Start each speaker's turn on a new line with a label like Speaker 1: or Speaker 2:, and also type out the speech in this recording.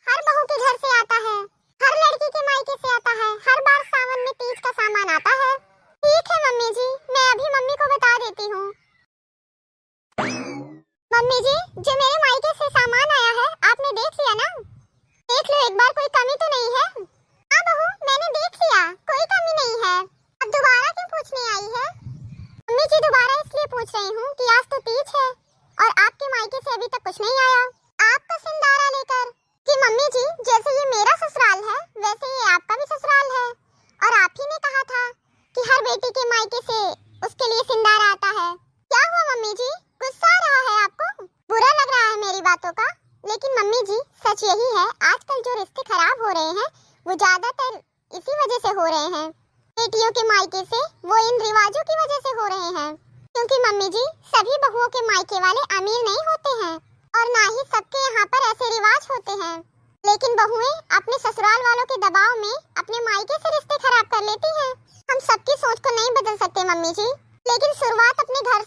Speaker 1: हर बहू के घर से आता है, हर लड़की के मायके से आता है, हर बार सावन में तीज का सामान आता है। ठीक है मम्मी जी, मैं अभी मम्मी को बता देती हूँ। मम्मी जी, जो मेरे मायके से सामान आया है आपने देख लिया ना? देख लो एक बार, कोई कमी तो नहीं है? हाँ बहू, मैंने देख लिया, कोई कमी नहीं है। अब दोबारा क्यों पूछने आई है? मम्मी जी दोबारा इसलिए पूछ रही हूँ कि आज तो तीज है और आपके मायके से अभी तक कुछ नहीं आया आपका सिंदारा लेकर। कि मम्मी जी, जैसे ये मेरा ससुराल है वैसे ये आपका भी ससुराल है, और आप ही ने कहा था कि हर बेटी के मायके से उसके लिए सिंदारा आता है। क्या हुआ मम्मी जी, गुस्सा आ रहा है आपको? बुरा लग रहा है मेरी बातों का? लेकिन मम्मी जी सच यही है, आजकल जो रिश्ते खराब हो रहे हैं वो ज्यादातर इसी वजह से हो रहे हैं। बेटियों के मायके से वो इन रिवाजों की वजह से हो रहे हैं। क्योंकि मम्मी जी सभी बहुओं के मायके वाले अमीर नहीं होते हैं और ना ही सबके यहाँ पर ऐसे रिवाज होते हैं। लेकिन बहुएं अपने ससुराल वालों के दबाव में अपने मायके से रिश्ते खराब कर लेती हैं। हम सबकी सोच को नहीं बदल सकते मम्मी जी, लेकिन शुरुआत अपने घर